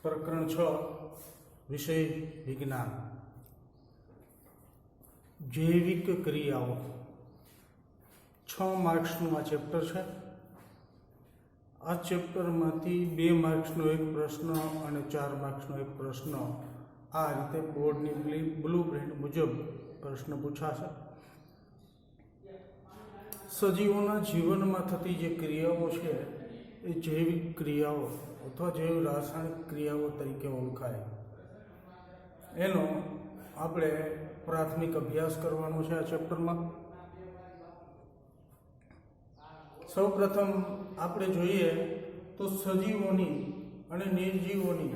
પ્રકરણ 6 વિષય વિજ્ઞાન જૈવિક ક્રિયાઓ 6 માર્ક્સનું આ ચેપ્ટર છે. આ ચેપ્ટરમાંથી 2 માર્ક્સનો એક પ્રશ્ન અને 4 માર્ક્સનો એક પ્રશ્ન આ રીતે બોર્ડની બ્લુ પ્રિન્ટ મુજબ પ્રશ્ન પૂછાશે. સજીવોના જીવનમાં થતી જે ક્રિયાઓ છે એ જૈવિક ક્રિયાઓ અથવા જૈવ રાસાયણિક ક્રિયાઓ તરીકે ઓળખાય. એનો આપણે પ્રાથમિક અભ્યાસ કરવાનો છે આ ચેપ્ટરમાં. સૌ પ્રથમ આપણે જોઈએ તો સજીવોની અને નિર્જીવોની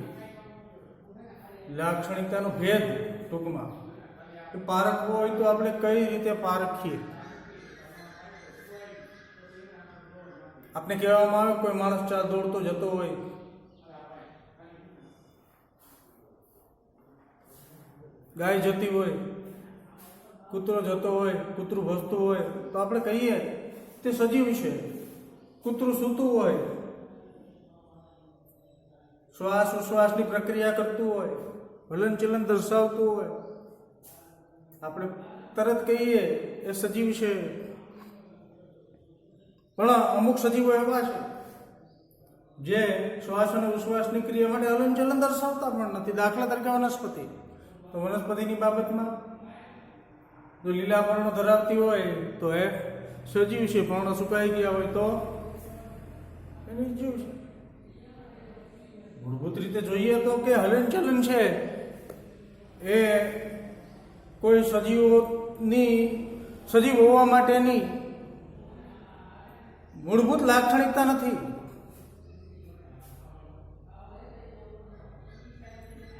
લાક્ષણિકતાનો ભેદ ટૂંકમાં પારખવો હોય તો આપણે કઈ રીતે પારખીએ. આપણે કહેવામાં આવે કોઈ માણસ ચાલ દોડતો જતો હોય, ગાય જતી હોય, કૂતરો જતો હોય, કૂતરું ભસતું હોય તો આપણે કહીએ તે સજીવ છે. કૂતરું સૂતું હોય, શ્વાસ ઉશ્વાસની પ્રક્રિયા કરતું હોય, હલનચલન દર્શાવતું હોય, આપણે તરત કહીએ એ સજીવ છે. પણ અમુક સજીવો એવા છે જે શ્વાસ અને ઉશ્વાસની ક્રિયા માટે હલનચલન દર્શાવતા પણ નથી. દાખલા તરીકે વનસ્પતિ. તો વનસ્પતિની બાબતમાં જો લીલા પર્ણો ધરાવતી હોય તો એ સજીવ છે, પર્ણો સુકાઈ ગયા હોય તો એ નિર્જીવ છે. મૂળભૂત રીતે જોઈએ તો કે હલનચલન છે એ કોઈ સજીવ હોવા માટેની મૂળભૂત લાક્ષણિકતા નથી.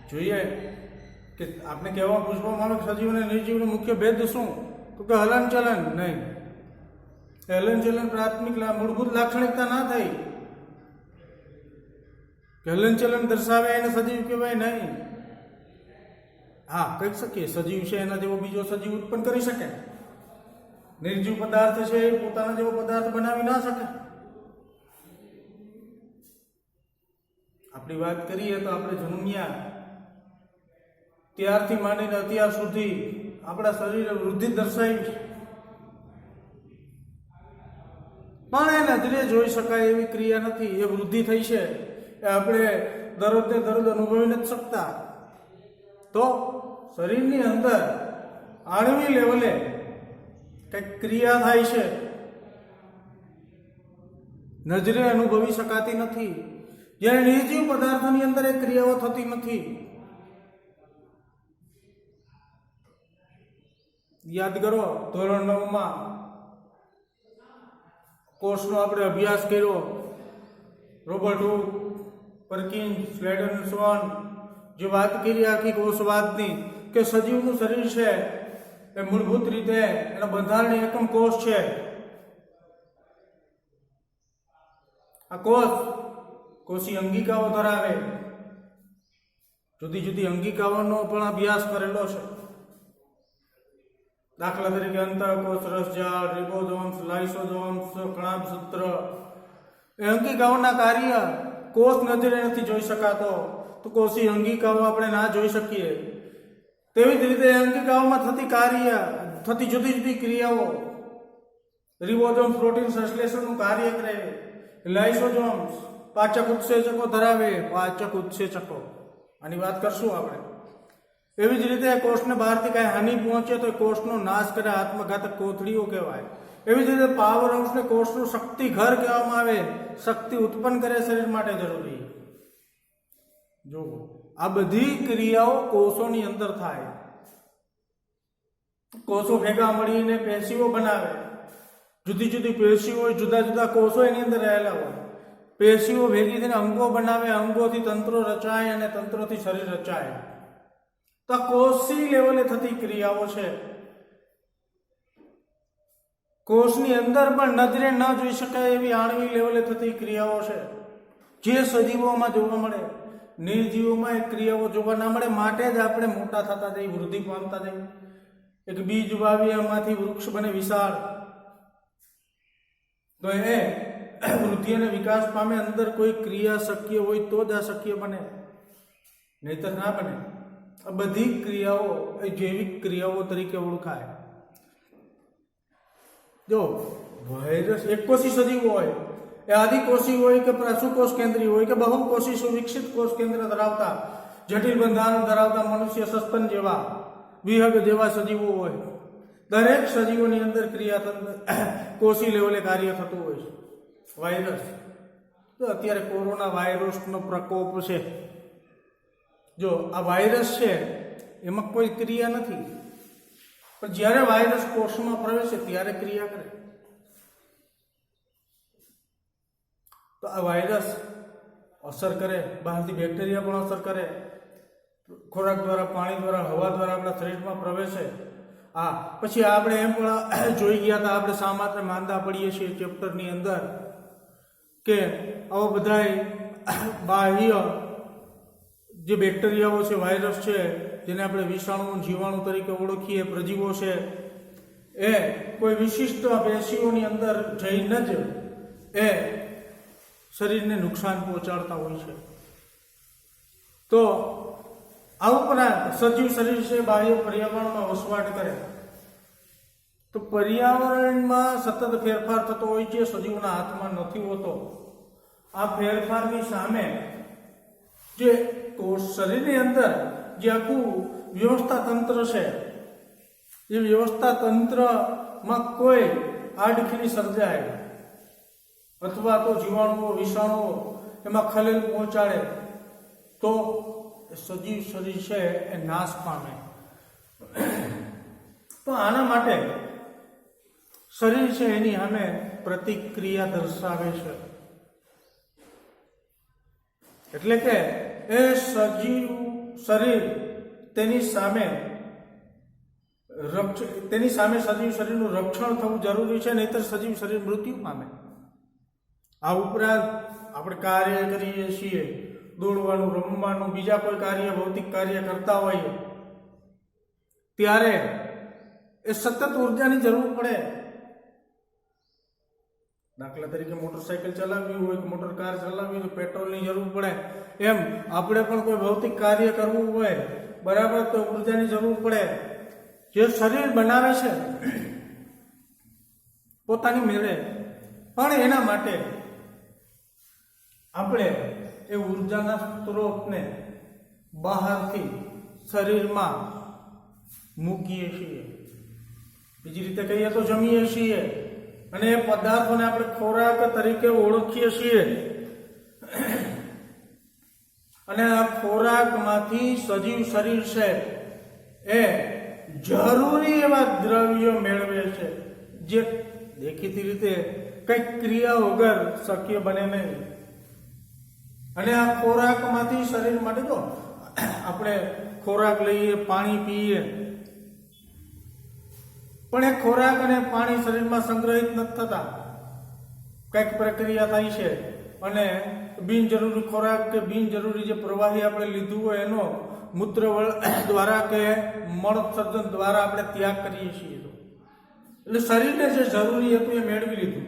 જોઈએ કે આપણે કહેવા પૂછવામાં આવે સજીવ અને નિર્જીવનો મુખ્ય ભેદ શું, તો કે હલનચલન નહીં. હલનચલન પ્રાથમિક મૂળભૂત લાક્ષણિકતા ના થઈ કે હલનચલન દર્શાવે એને સજીવ કહેવાય નહીં. હા, કહી શકીએ સજીવ છે એના જેવો બીજો સજીવ ઉત્પન્ન કરી શકે. નિર્જીવ પદાર્થ છે એ પોતાના જેવો પદાર્થ બનાવી ના શકે. આપણી વાત કરીએ તો આપણે જન્મ્યા ત્યારથી માંડીને અત્યાર સુધી આપણા શરીરે વૃદ્ધિ દર્શાવી છે, પણ એ નજરે જોઈ શકાય એવી ક્રિયા નથી. એ વૃદ્ધિ થઈ છે એ આપણે દરરોજને દરરોજ અનુભવી નથી શકતા. તો શરીરની અંદર આણ્વિક લેવલે કંઈક ક્રિયા થાય છે, નજરે અનુભવી શકાતી નથી. જ્યારે નિર્જીવ પદાર્થોની અંદર એ ક્રિયાઓ થતી નથી. યાદ કરો, ધોરણ 9માં કોષનો આપણે અભ્યાસ કર્યો. રોબર્ટ હુક, પરકિન્સ, સ્લેડન જે વાત કરી આખી કોષવાદની કે સજીવનું શરીર છે એ મૂળભૂત રીતે એના બંધારણીય એકમ કોષ છે. આ કોષી અંગિકાઓ ધરાવે. જુદી જુદી અંગિકાઓનો પણ અભ્યાસ કરેલો છે. દાખલા તરીકે અંતઃકોષ, રસજાળ, રિબોઝોમ્સ, લાઇસોઝોમ્સ, કણાભસૂત્ર. એ અંગિકાઓના કાર્ય કોષ નજરે નથી જોઈ શકાતો, તો કોષી અંગિકાઓ આપણે ના જોઈ શકીએ. તેવી જ રીતે અંગિકાઓમાં થતી જુદી જુદી ક્રિયાઓ. રિબોઝોમ્સ પ્રોટીન સંશ્લેષણનું કાર્ય કરે. લાઇસોઝોમ્સ પાચક ઉત્સેચકો ધરાવે. પાચક ઉત્સેચકો આની વાત કરશું આપણે. એવી જ રીતે કોષને બહારથી કાંઈ હાનિ પહોંચે તો કોષનો નાશ કરે, આત્મઘાતક કોથળીઓ કહેવાય. એવી જ રીતે પાવર હાઉસને કોષનું શક્તિ ઘર કહેવામાં આવે. શક્તિ ઉત્પન્ન કરે શરીર માટે જરૂરી. જો આ બધી ક્રિયાઓ કોષોની અંદર થાય. કોષો ભેગા મળીને પેશીઓ બનાવે. જુદી જુદી પેશીઓ, જુદા જુદા કોષો એની અંદર રહેલા હોય. પેશીઓ ભેગી થઈને અંગો બનાવે. અંગોથી તંત્રો રચાય અને તંત્રોથી શરીર રચાય. તો કોષી લેવલે થતી ક્રિયાઓ છે. કોષની અંદર પણ નજરે ન જોઈ શકાય એવી આણ્વિક લેવલે થતી ક્રિયાઓ છે જે સજીવોમાં જોવા મળે. નિર્જીવોમાં એ ક્રિયાઓ જોવા ના મળે. માટે જ આપણે મોટા થતા જઈએ, વૃદ્ધિ પામતા જઈએ. એક બીજ વાવી એમાંથી વૃક્ષ બને વિશાળ, તો એ વૃદ્ધિ અને વિકાસ પામે. અંદર કોઈ ક્રિયા શક્ય હોય તો જ આ શક્ય બને. નહીતર ના બને. આ બધી ક્રિયાઓ એ જૈવિક ક્રિયાઓ તરીકે ઓળખાય. જો વાયરસ એકકોષી સજીવ હોય, એ આદિકોષી હોય કે પ્રસુકોષ કેન્દ્રી હોય કે બહુકોષી સુવિકસિત કોષ કેન્દ્ર ધરાવતા જટિલ બંધારણ ધરાવતા મનુષ્ય, સસ્તન જેવા વિહંગ જેવા સજીવો હોય, દરેક સજીવોની અંદર ક્રિયાતંત્ર કોષી લેવલે કાર્ય થતું હોય છે. વાયરસ તો અત્યારે કોરોના વાયરસનો પ્રકોપ છે. જો આ વાયરસ છે એમાં કોઈ ક્રિયા નથી, પણ જ્યારે વાયરસ કોષમાં પ્રવેશે ત્યારે ક્રિયા કરે. તો આ વાયરસ અસર કરે, બહારથી બેક્ટેરિયા પણ અસર કરે, ખોરાક દ્વારા, પાણી દ્વારા, હવા દ્વારા આપણા શરીરમાં પ્રવેશે. પછી આપણે એમ પણ જોઈ ગયા હતા, આપણે શા માટે માંદા પડીએ છીએ ચેપ્ટરની અંદર, કે આવા બધા બાહ્ય જે બેક્ટેરિયાઓ છે, વાયરસ છે, જેને આપણે વિષાણુ, જીવાણુ તરીકે ઓળખીએ, પ્રજીવો છે, એ કોઈ વિશિષ્ટ પેશીઓની અંદર જઈને જ એ શરીરને નુકસાન પહોંચાડતા હોય છે. તો આ ઉપરાંત સજીવ શરીર છે બાહ્ય પર્યાવરણમાં વસવાટ કરે, તો પર્યાવરણમાં સતત ફેરફાર થતો હોય છે, સજીવના હાથમાં નથી હોતો. આ ફેરફારની સામે જે શરીરની અંદર જે આખું વ્યવસ્થા તંત્ર છે, એ વ્યવસ્થા તંત્રમાં કોઈ આડખીલી સર્જાય અથવા તો જીવાણુઓ, વિષાણુઓ એમાં ખલેલ પહોંચાડે તો સજીવ શરીર છે એ નાશ પામે. તો આના માટે શરીર છે એની સામે પ્રતિક્રિયા દર્શાવે છે. એટલે કે એ સજીવ શરીર તેની સામે સજીવ શરીરનું રક્ષણ થવું જરૂરી છે, નહીતર સજીવ શરીર મૃત્યુ પામે. આ ઉપરાંત આપણે કાર્ય કરીએ છીએ, દોડવાનું, રમવાનું, બીજા કોઈ કાર્ય, ભૌતિક કાર્ય કરતા હોઈએ ત્યારે એ સતત ઉર્જાની જરૂર પડે. દાખલા તરીકે મોટરસાયકલ ચલાવવી હોય કે મોટર કાર ચલાવવી હોય તો પેટ્રોલની જરૂર પડે. એમ આપણે પણ કોઈ ભૌતિક કાર્ય કરવું હોય, બરાબર, તો ઉર્જાની જરૂર પડે. જે શરીર બનાવે છે પોતાની મેળે, પણ એના માટે આપણે એ ઉર્જાના સ્ત્રોતને બહારથી શરીરમાં મૂકીએ છીએ. બીજી રીતે કહીએ તો જમીએ છીએ, અને એ પદાર્થોને આપણે ખોરાક તરીકે ઓળખીએ છીએ. અને આ ખોરાકમાંથી સજીવ શરીર છે એ જરૂરી એવા દ્રવ્યો મેળવે છે, જે દેખીતી રીતે કંઈક ક્રિયા વગર શક્ય બને નહીં. અને આ ખોરાકમાંથી શરીર માટે તો આપણે ખોરાક લઈએ, પાણી પીએ, પણ એ ખોરાક અને પાણી શરીરમાં સંગ્રહિત નથી થતા. કંઈક પ્રક્રિયા થાય છે અને બિનજરૂરી ખોરાક કે બિનજરૂરી જે પ્રવાહી આપણે લીધું હોય એનો મૂત્ર દ્વારા કે મળોત્સર્જન દ્વારા આપણે ત્યાગ કરીએ છીએ. એટલે શરીરને જે જરૂરી હતું એ મેળવી લીધું.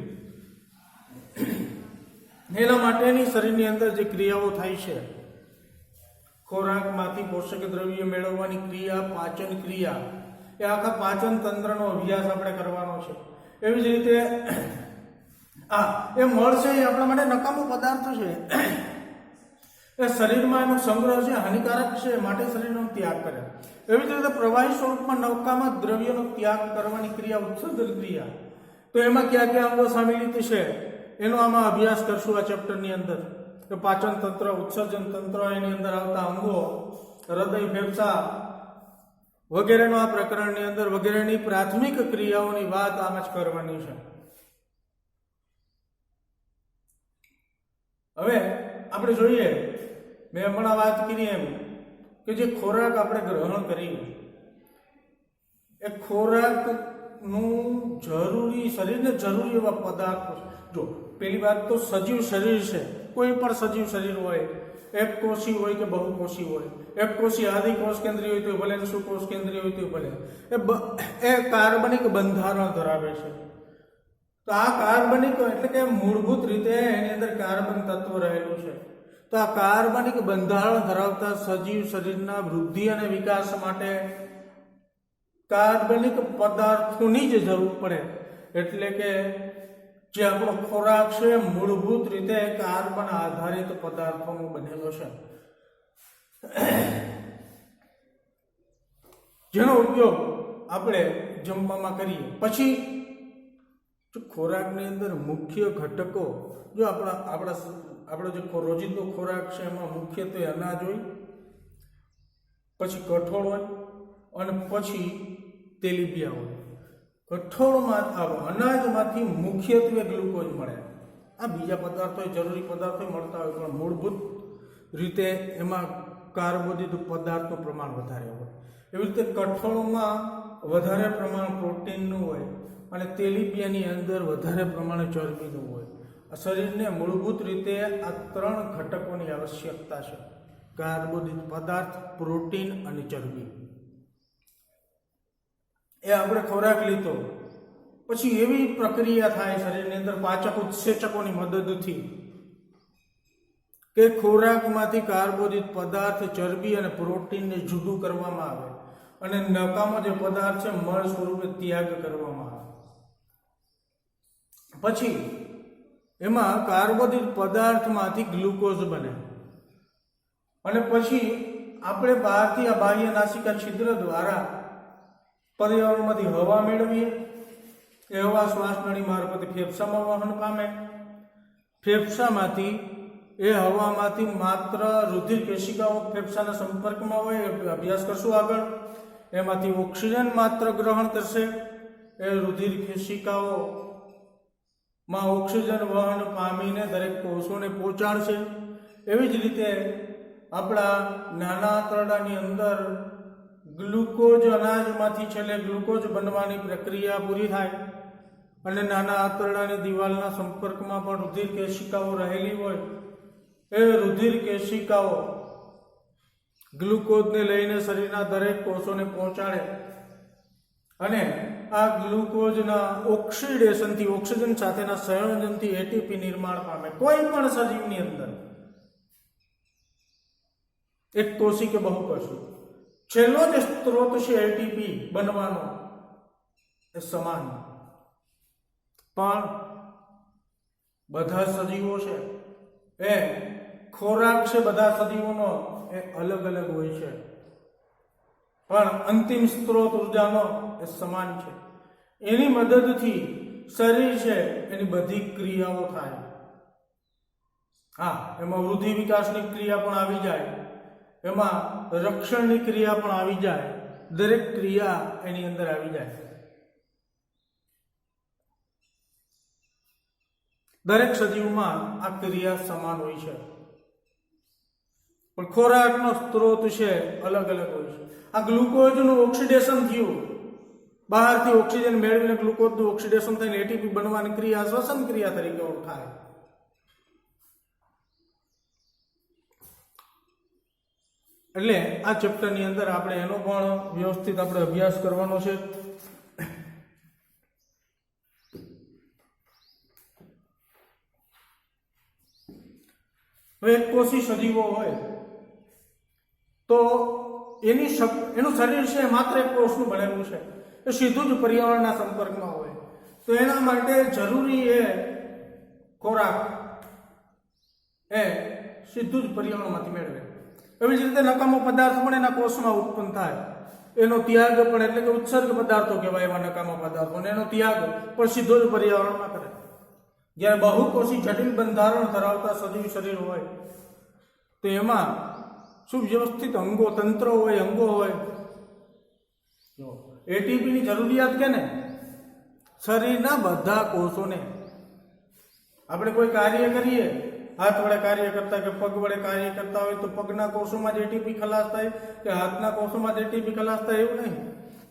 એના માટેની શરીરની અંદર જે ક્રિયાઓ થાય છે, ખોરાકમાંથી પોષક દ્રવ્ય મેળવવાની ક્રિયા, પાચન ક્રિયા, એ આખા પાચન તંત્રનો અભ્યાસ આપણે કરવાનો છે. એવી જ રીતે એ મળ છે એ આપણા માટે નકામો પદાર્થ છે, એ શરીરમાં એનો સંગ્રહ છે, હાનિકારક છે, માટે શરીરનો ત્યાગ કરે. એવી જ રીતે પ્રવાહી સ્વરૂપમાં નકામા દ્રવ્યનો ત્યાગ કરવાની ક્રિયા ઉત્સર્જન ક્રિયા. તો એમાં ક્યાં ક્યાં અંગો સામેલિત છે એનો આમાં અભ્યાસ કરશું આ ચેપ્ટરની અંદર. કે પાચન તંત્ર, ઉત્સર્જન તંત્ર, એની અંદર આવતા અંગો, હૃદય, ફેફસા વગેરેનો આ પ્રકરણની અંદર વગેરેની પ્રાથમિક ક્રિયાઓની વાત આમ જ કરવાની છે. હવે આપણે જોઈએ, મેં હમણાં વાત કરી એમ કે જે ખોરાક આપણે ગ્રહણ કરીએ એ ખોરાકનું જરૂરી, શરીરને જરૂરી એવા પદાર્થો. જો પેલી વાત તો સજીવ શરીર છે, કોઈ પણ સજીવ શરીર હોય, એક કોષી હોય કે બહુકોષી હોય, એક કોષી આદિકોષ કેન્દ્રીય હોય તો ભલે, સુકોષ કેન્દ્રીય હોય તો ભલે, એ કાર્બનિક બંધારણ ધરાવે છે. તો આ કાર્બનિક એટલે કે મૂળભૂત રીતે એની અંદર કાર્બન તત્વ રહેલું છે. તો આ કાર્બનિક બંધારણ ધરાવતા સજીવ શરીરના વૃદ્ધિ અને વિકાસ માટે કાર્બનિક પદાર્થોની જ જરૂર પડે. એટલે કે જે આપણો ખોરાક છે મૂળભૂત રીતે કાર્બન આધારિત પદાર્થોનો બનેલો છે, જેનો ઉપયોગ આપણે જમવામાં કરીએ. પછી ખોરાકની અંદર મુખ્ય ઘટકો, જો આપણો જે રોજિંદો ખોરાક છે એમાં મુખ્યત્વે અનાજ હોય, પછી કઠોળ હોય અને પછી તેલીબિયા હોય. કઠોળમાં અનાજમાંથી મુખ્યત્વે ગ્લુકોઝ મળે. આ બીજા પદાર્થો જરૂરી પદાર્થો મળતા હોય, પણ મૂળભૂત રીતે એમાં કાર્બોદિત પદાર્થનું પ્રમાણ વધારે હોય. એવી રીતે કઠોળમાં વધારે પ્રમાણ પ્રોટીનનું હોય અને તેલીબિયાની અંદર વધારે પ્રમાણે ચરબીનું હોય. આ શરીરને મૂળભૂત રીતે આ 3 ઘટકોની આવશ્યકતા છે: કાર્બોદિત પદાર્થ, પ્રોટીન અને ચરબી. એ આપણે ખોરાક લીધો પછી એવી પ્રક્રિયા થાય શરીરની અંદર પાચક ઉત્સેચકોની મદદથી કે ખોરાકમાંથી કાર્બોદિત પદાર્થ, ચરબી અને પ્રોટીનને જુદું કરવામાં આવે અને નકામો જે પદાર્થ છે મળ સ્વરૂપે ત્યાગ કરવામાં આવે. પછી એમાં કાર્બોદિત પદાર્થમાંથી ગ્લુકોઝ બને અને પછી આપણે બહારથી આ બાહ્ય નાસિકા છિદ્ર દ્વારા પર્યાવરણમાંથી હવા મેળવીએ. એ હવા શ્વાસનળી મારફતે ફેફસામાં વહન પામે. ફેફસામાંથી એ હવામાંથી માત્ર રુધિર કેશિકાઓ ફેફસાના સંપર્કમાં હોય, અભ્યાસ કરશું આગળ. એમાંથી ઓક્સિજન માત્ર ગ્રહણ કરશે. એ રુધિર કેશિકાઓ માં ઓક્સિજન વહન પામીને દરેક કોષોને પહોંચાડશે. એવી જ રીતે આપણા નાના આંતરડાની અંદર ગ્લુકોઝ અનાજમાંથી છેલ્લે ગ્લુકોઝ બનવાની પ્રક્રિયા પૂરી થાય અને નાના આંતરડાની દિવાલના સંપર્કમાં પણ રુધિર કેશિકાઓ રહેલી હોય. એ રુધિર કેશિકાઓ ગ્લુકોઝને લઈને શરીરના દરેક કોષોને પહોંચાડે અને આ ગ્લુકોઝના ઓક્સિડેશનથી, ઓક્સિજન સાથેના સંયોજનથી એટીપી નિર્માણ પામે. કોઈ પણ સજીવની અંદર એક કોષી કે બહુકોષી છેલ્લો જે સ્ત્રોત છે એટીપી બનવાનો એ સમાન, પણ બધા સજીવો છે એ ખોરાક છે બધા સજીવોનો એ અલગ અલગ હોય છે, પણ અંતિમ સ્ત્રોત ઉર્જાનો એ સમાન છે. એની મદદથી શરીર છે એની બધી ક્રિયાઓ થાય. હા, એમાં વૃદ્ધિ વિકાસની ક્રિયા પણ આવી જાય, એમાં રક્ષણની ક્રિયા પણ આવી જાય. દરેક ક્રિયા એની અંદર આવી જાય. દરેક સજીવમાં આ ક્રિયા સમાન હોય છે, પણ ખોરાકનો સ્ત્રોત છે અલગ અલગ હોય છે. આ ગ્લુકોઝનું ઓક્સિડેશન થયું, બહારથી ઓક્સિજન મેળવીને ગ્લુકોઝનું ઓક્સિડેશન થઈને એટીપી બનવાની ક્રિયા શ્વસન ક્રિયા તરીકે ઓળખાય. એટલે આ ચેપ્ટરની અંદર આપણે એનો પણ વ્યવસ્થિત આપણે અભ્યાસ કરવાનો છે. હવે એક કોષી સજીવો હોય તો એનું શરીર છે માત્ર એક કોષનું બનેલું છે. એ સીધું જ પર્યાવરણના સંપર્કમાં હોય તો એના માટે જરૂરી એ ખોરાક એ સીધું જ પર્યાવરણમાંથી મેળવે. એવી જ રીતે નકામો પદાર્થ પણ એના કોષમાં ઉત્પન્ન થાય. એનો ત્યાગ પણ, એટલે કે ઉત્સર્ગ પદાર્થો કહેવાય એવા નકામા પદાર્થો, એનો ત્યાગ પણ સીધો જ પર્યાવરણમાં કરે. જ્યારે બહુકોષી જટિલ બંધારણ ધરાવતા સજીવ શરીર હોય તો એમાં સુવ્યવસ્થિત અંગો, તંત્ર હોય, અંગો હોય. એટીપીની જરૂરિયાત કે ને શરીરના બધા કોષોને. આપણે કોઈ કાર્ય કરીએ, હાથ વડે કાર્ય કરતા કે પગ વડે કાર્ય કરતા હોય તો પગના કોષોમાં જ એટીપી ખલાસ થાય કે હાથના કોષોમાં જ એટીપી ખલાસ થાય એવું નહીં.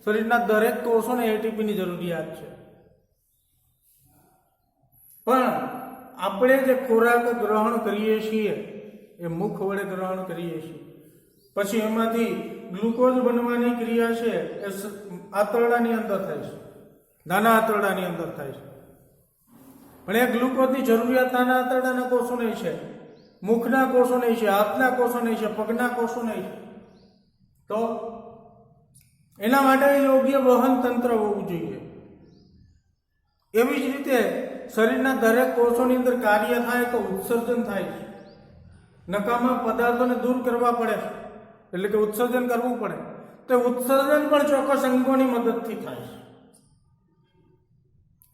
શરીરના દરેક કોષોને એટીપીની જરૂરિયાત છે. પણ આપણે જે ખોરાક ગ્રહણ કરીએ છીએ એ મુખ વડે ગ્રહણ કરીએ છીએ. પછી એમાંથી ગ્લુકોઝ બનવાની ક્રિયા છે એ આંતરડાની અંદર થાય છે, નાના આંતરડાની અંદર થાય છે. પણ એ ગ્લુકોઝની જરૂરિયાત નાના આંતરડાના કોષોને છે. મુખના કોષો નહીં છે, હાથના કોષો નહીં છે, પગના કોષો નહીં છે. તો એના માટે યોગ્ય વહન તંત્ર હોવું જોઈએ. એવી જ રીતે શરીરના દરેક કોષોની અંદર કાર્ય થાય તો ઉત્સર્જન થાય છે. નકામા પદાર્થોને દૂર કરવા પડે છે, એટલે કે ઉત્સર્જન કરવું પડે. તો ઉત્સર્જન પણ ચોક્કસ અંગોની મદદથી થાય છે.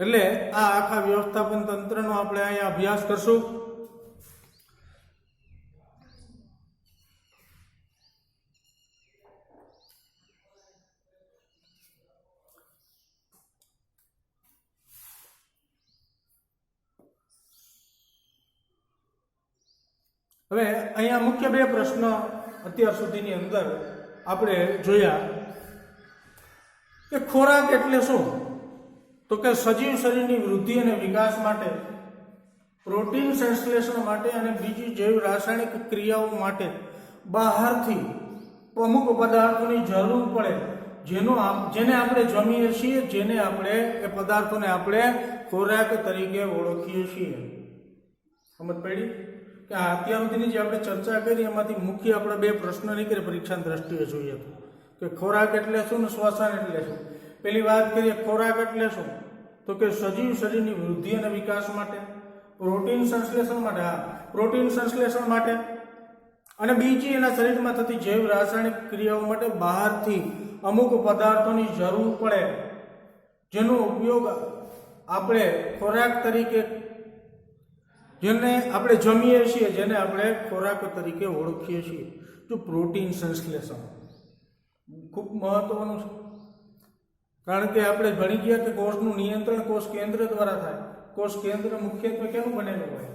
એટલે આ આખા વ્યવસ્થાપન તંત્રનો આપણે અહીંયા અભ્યાસ કરશું. હવે અહીંયા મુખ્ય બે પ્રશ્ન અત્યાર સુધીની અંદર આપણે જોયા કે ખોરાક એટલે શું? તો કે સજીવ શરીરની વૃદ્ધિ અને વિકાસ માટે, પ્રોટીન સંશ્લેષણ માટે અને બીજી જૈવ રાસાયણિક ક્રિયાઓ માટે બહારથી અમુક પદાર્થોની જરૂર પડે, જેને આપણે જમીએ છીએ, જેને આપણે એ પદાર્થોને આપણે ખોરાક તરીકે ઓળખીએ છીએ. સમજ પડી કે અત્યાર સુધીની જે આપણે ચર્ચા કરી એમાંથી મુખ્ય આપણે બે પ્રશ્નો નીકળે પરીક્ષાની દ્રષ્ટિએ જોઈએ તો કે ખોરાક એટલે શું ને શ્વસન એટલે શું. પેલી વાત કરીએ ખોરાક એટલે શું, તો કે સજીવ શરીરની વૃદ્ધિ અને વિકાસ માટે, પ્રોટીન સંશ્લેષણ માટે, પ્રોટીન સંશ્લેષણ માટે, અને બીજી એના શરીરમાં થતી જૈવ રાસાયણિક ક્રિયાઓ માટે બહારથી અમુક પદાર્થોની જરૂર પડે, જેનો ઉપયોગ આપણે ખોરાક તરીકે, જેને આપણે જમીએ છીએ, જેને આપણે ખોરાક તરીકે ઓળખીએ છીએ. તો પ્રોટીન સંશ્લેષણ ખૂબ મહત્વનું છે, કારણ કે આપણે ભણી ગયા કે કોષનું નિયંત્રણ કોષ કેન્દ્ર દ્વારા થાય. કોષ કેન્દ્ર મુખ્યત્વે કેનું બનેલું હોય?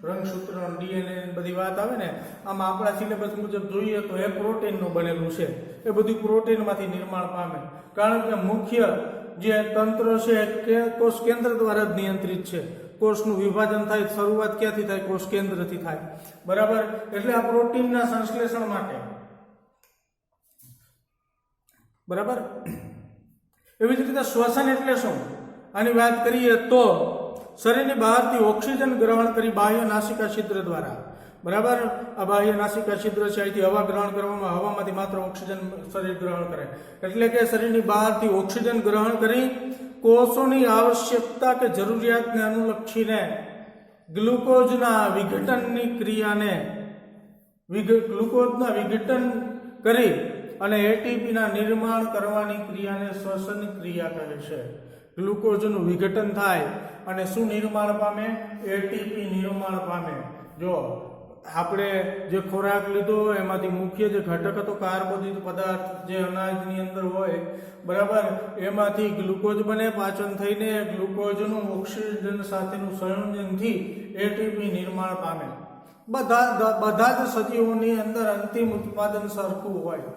રંગસૂત્ર, ડીએનએ બધી વાત આવે ને, આમાં આપણા સિલેબસ મુજબ જોઈએ તો એ પ્રોટીનનું બનેલું છે. એ બધું પ્રોટીનમાંથી નિર્માણ પામે, કારણ કે મુખ્ય જે તંત્ર છે કે કોષ કેન્દ્ર દ્વારા જ નિયંત્રિત છે. કોષનું વિભાજન થાય, શરૂઆત ક્યાંથી થાય? કોષ કેન્દ્રથી થાય. બરાબર. એટલે આ પ્રોટીનના સંશ્લેષણ માટે. બરાબર. એવી જ રીતે શ્વસન એટલે શું? આની વાત કરીએ તો શરીરની બહારથી ઓક્સિજન ગ્રહણ કરી બાહ્ય નાસિકા છિદ્ર દ્વારા, બરાબર, આ બાહ્ય નાસિકા છિદ્ર છે, અહીંથી હવા ગ્રહણ કરવામાં, હવામાંથી માત્ર ઓક્સિજન શરીર ગ્રહણ કરે. એટલે કે શરીરની બહારથી ઓક્સિજન ગ્રહણ કરી કોષોની આવશ્યકતા કે જરૂરિયાતને અનુલક્ષીને ગ્લુકોઝના વિઘટનની ક્રિયાને, ગ્લુકોઝના વિઘટન કરી અને એટીપીના નિર્માણ કરવાની ક્રિયાને શ્વસન ક્રિયા કહે છે. ગ્લુકોઝનું વિઘટન થાય અને શું નિર્માણ પામે? એટીપી નિર્માણ પામે. જો આપણે જે ખોરાક લીધો એમાંથી મુખ્ય જે ઘટક હતો કાર્બોદિત પદાર્થ, જે અનાજની અંદર હોય, બરાબર, એમાંથી ગ્લુકોઝ બને, પાચન થઈને ગ્લુકોઝનું ઓક્સિજન સાથેનું સંયોજનથી એટીપી નિર્માણ પામે. બધા જ સજીવોની અંદર અંતિમ ઉત્પાદન સરખું હોય,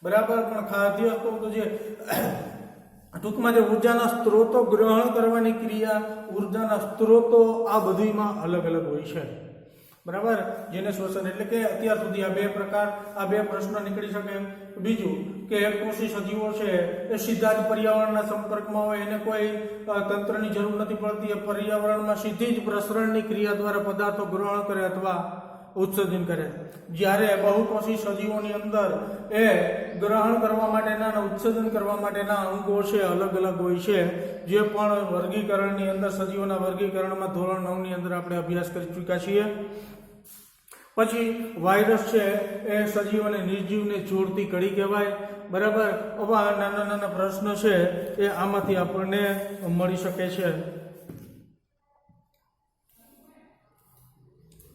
બરાબર, પણ ખાદ્ય સ્ત્રોતો જે ટૂંકમાં જે ઉર્જાના સ્ત્રોતો ગ્રહણ કરવાની ક્રિયા, ઉર્જાના સ્ત્રોતો આ બધીમાં અલગ અલગ હોય છે. બરાબર. જેને શ્વસન એટલે કે અત્યાર સુધી આ બે પ્રકાર, આ બે પ્રશ્ન નીકળી શકે. બીજું કે એકકોષી સજીવો છે એ સીધા જ પર્યાવરણના સંપર્કમાં હોય, એને કોઈ તંત્રની જરૂર નથી પડતી. એ પર્યાવરણમાં સીધી જ પ્રસરણની ક્રિયા દ્વારા પદાર્થો ગ્રહણ કરે અથવા ઉત્સર્જન કરે. જ્યારે બહુકોષી સજીવોની અંદર એ ગ્રહણ કરવા માટેના અને ઉત્સર્જન કરવા માટેના અંગો છે અલગ અલગ હોય છે, જે પણ વર્ગીકરણની અંદર, સજીવોના વર્ગીકરણમાં ધોરણ 9 ની અંદર આપણે અભ્યાસ કરી ચૂક્યા છીએ. પછી વાયરસ છે એ સજીવ અને નિર્જીવને જોડતી કડી કહેવાય. બરાબર. આવા નાના નાના પ્રશ્ન છે એ આમાંથી આપણને મળી શકે છે.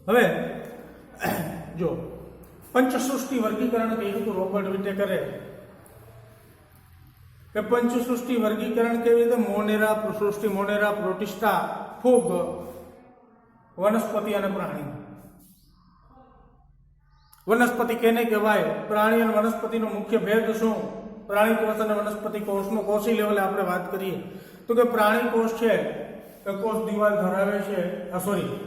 હવે જો પંચસૃષ્ટિ વર્ગીકરણ કહ્યું હતું રોબર્ટ વિટેકરે, કે પંચસૃષ્ટિ વર્ગીકરણ કેવી રીતે? મોનેરા સૃષ્ટિ, મોનેરા, પ્રોટિસ્ટા, ફૂગ, વનસ્પતિ અને પ્રાણી. વનસ્પતિ કેને કહેવાય? પ્રાણી અને વનસ્પતિનો મુખ્ય ભેદ શું? પ્રાણી કોષ અને વનસ્પતિ કોષનો કોષી લેવલે આપણે વાત કરીએ તો કે પ્રાણી કોષ છે કોષ દિવાલ ધરાવે છે,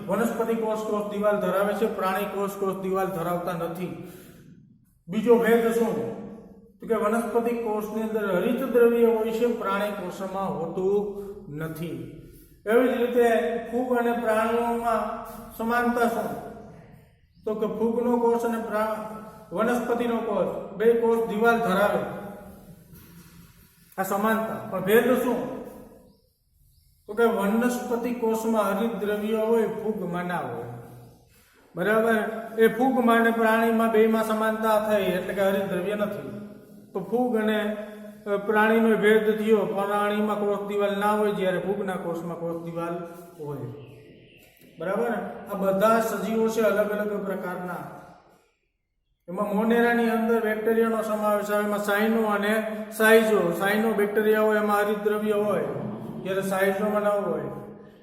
વનસ્પતિ કોષ દિવાલ ધરાવે છે, પ્રાણી કોષ દિવાલ ધરાવતા નથી. બીજો ભેદ શું? તો કે વનસ્પતિ કોષની અંદર હરિત દ્રવ્ય હોય છે, પ્રાણી કોષમાં હોતું નથી. એવી જ રીતે ફૂગ અને પ્રાણીઓમાં સમાનતા શું? તો કે ફૂગનો કોષ અને વનસ્પતિનો કોષ બે કોષ દિવાલ ધરાવે, આ સમાનતા. પણ ભેદ શું? તો કે વનસ્પતિ કોષમાં હરિત દ્રવ્ય હોય, ફૂગમાં ના હોય. બરાબર. એ ફૂગમાં અને પ્રાણીમાં બેમાં સમાનતા થઈ એટલે કે હરિત દ્રવ્ય નથી. તો ફૂગ અને પ્રાણીનો ભેદ થયો. પ્રાણીમાં કોષ દિવાલ ના હોય, જ્યારે ફૂગના કોષમાં કોષ દિવાલ હોય. બરાબર. આ બધા સજીવો છે અલગ અલગ પ્રકારના. એમાં મોનેરાની અંદર બેક્ટેરિયાનો સમાવેશ આવે. એમાં સાયનો અને સાઇઝો. સાયનો બેક્ટેરિયા હોય એમાં હરિત દ્રવ્ય હોય, જ્યારે સાઇઝોમાં ન હોય.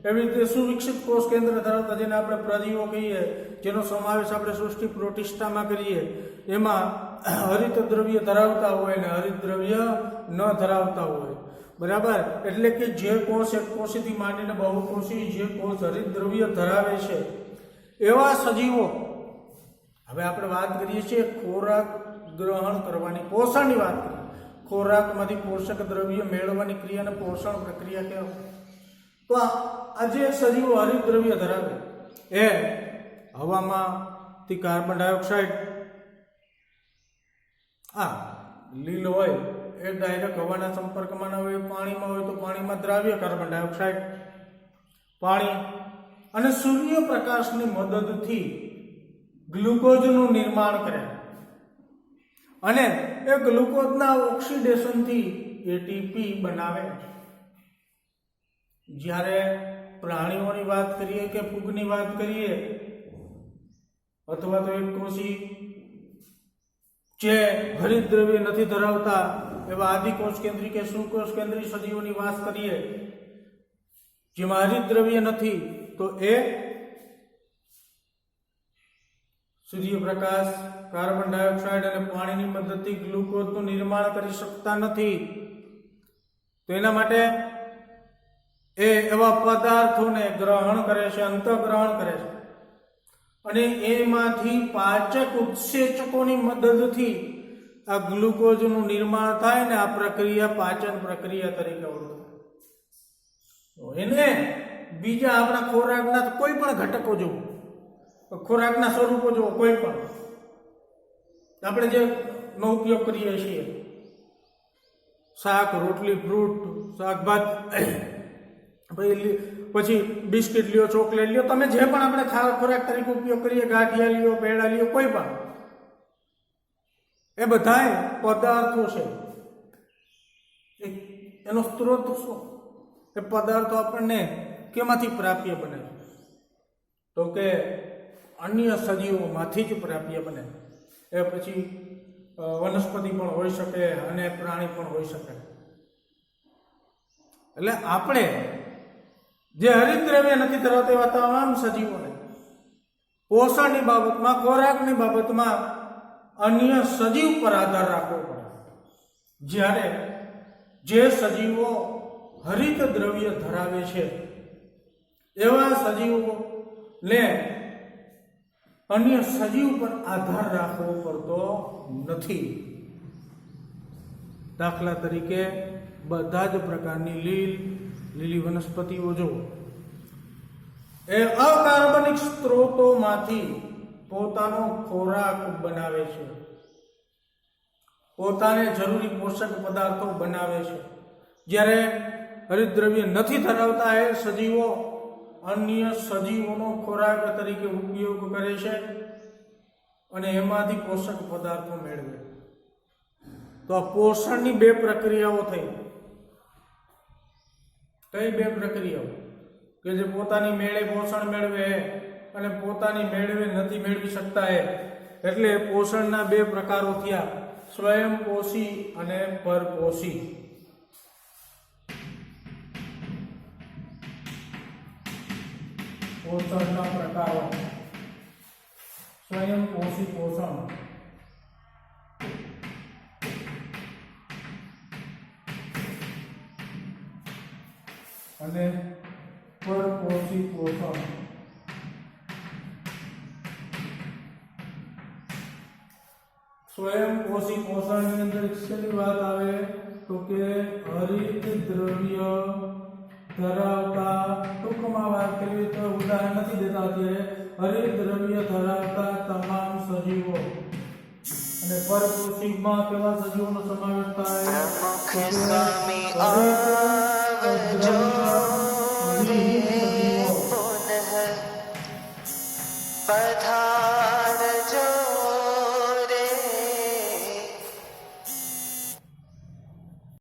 એવી રીતે સુવિકસિત કોષ કેન્દ્ર ધરાવતા, જેને આપણે પ્રજીવો કહીએ, જેનો સમાવેશ આપણે સૃષ્ટિ પ્રોટિસ્ટામાં કરીએ, એમાં હરિત દ્રવ્ય ધરાવતા હોય ને હરિત દ્રવ્ય ન ધરાવતા હોય. બરાબર. એટલે કે જે કોષ એક કોષીથી માંડીને બહુકોષી જે કોષ હરિત દ્રવ્ય ધરાવે છે એવા સજીવો. હવે આપણે વાત કરીએ છીએ ખોરાક ગ્રહણ કરવાની, પોષણની વાત કરીએ. ખોરાકમાંથી પોષક દ્રવ્ય મેળવવાની ક્રિયાને પોષણ પ્રક્રિયા કહેવાય. તો આ જે સજીવો હરિત દ્રવ્ય ધરાવે એ હવામાંથી કાર્બન ડાયોક્સાઇડ, લીલ હોય એ ડાયરેક્ટ હવાના સંપર્કમાં ના હોય, પાણીમાં હોય તો પાણીમાં દ્રાવ્ય કાર્બન ડાયોક્સાઇડ, પાણી અને સૂર્યપ્રકાશની મદદથી ગ્લુકોઝનું નિર્માણ કરે અને એ ગ્લુકોઝના ઓક્સિડેશનથી એટીપી બનાવે. જ્યારે પ્રાણીઓની વાત કરીએ કે ફૂગની વાત કરીએ અથવા તો એક કોષી જે હરિત દ્રવ્ય નથી ધરાવતા એવા આદિકોષ કેન્દ્રી કે સુકોષ કેન્દ્રી સજીવોની વાત કરીએ, જેમાં હરિત દ્રવ્ય નથી, તો એ સૂર્યપ્રકાશ, કાર્બન ડાયોક્સાઇડ અને પાણીની મદદથી ગ્લુકોઝનું નિર્માણ કરી શકતા નથી. તો એના માટે એ એવા પદાર્થોને ગ્રહણ કરે છે, અંતઃગ્રહણ કરે છે અને એમાંથી પાચક ઉત્સેચકોની મદદથી આ ગ્લુકોઝનું નિર્માણ થાય ને આ પ્રક્રિયા પાચન પ્રક્રિયા તરીકે ઓળખાય. એને બીજા આપણા ખોરાકના કોઈ પણ ઘટકો જુઓ, ખોરાકના સ્વરૂપો જુઓ, કોઈ પણ આપણે જે નો ઉપયોગ કરીએ છીએ, શાક, રોટલી, ફ્રૂટ, શાકભાજી, પછી બિસ્કિટ લ્યો, ચોકલેટ લ્યો, તમે જે પણ આપણે ખોરાક તરીકે ઉપયોગ કરીએ, ગાંઠિયા લ્યો, પેડા લ્યો, કોઈ પણ, એ બધાય પદાર્થો છે. એનો સ્ત્રોત શું? એ પદાર્થો આપણને કેમાંથી પ્રાપ્ય બને? તો કે અન્ય સજીવોમાંથી જ પ્રાપ્ય બને. એ પછી વનસ્પતિ પણ હોઈ શકે અને પ્રાણી પણ હોઈ શકે. એટલે આપણે જે હરિત દ્રવ્ય નથી ધરાવતા એવા તમામ સજીવોને પોષણની બાબતમાં, ખોરાકની બાબતમાં અન્ય સજીવ પર આધાર રાખવો પડે. જ્યારે જે સજીવો હરિત દ્રવ્ય ધરાવે છે એવા સજીવોને અન્ય સજીવ પર આધાર રાખવો પડતો નથી. દાખલા તરીકે બધા જ પ્રકારની લીલી વનસ્પતિઓ જો એ અકાર્બનિક સ્ત્રોતોમાંથી પોતાનો ખોરાક બનાવે છે, પોતાને જરૂરી પોષક પદાર્થો બનાવે છે. જ્યારે હરિત દ્રવ્ય નથી ધરાવતા એ સજીવો અન્ય સજીવોનો ખોરાક તરીકે ઉપયોગ કરે છે અને એમાંથી પોષક પદાર્થો મેળવે. તો આ પોષણની બે પ્રક્રિયાઓ થઈ. કઈ બે પ્રક્રિયાઓ? કે જે પોતાની મેળે પોષણ મેળવે અને પોતાની મેળવે નથી મેળવી શકતા એટલે પોષણના બે પ્રકારો થયા, સ્વયંપોષી અને પરપોષી. પોષણના પ્રકારો: સ્વયંપોષી પોષણ અને પરપોષી પોષણ. સ્વયંપોષી પોષણની અંદર શેની વાત આવે? તો કે હરિત દ્રવ્ય ધરાવતા, ટૂંકમાં વાત કરીએ તો ઉદાહરણ નથી દેતા અત્યારે, હરિતદ્રવ્ય ધરાવતા તમામ સજીવો. અને પરપોષીમાં કેવા સજીવોનો સમાવેશ થાય? હરિતદ્રવ્ય વિહીન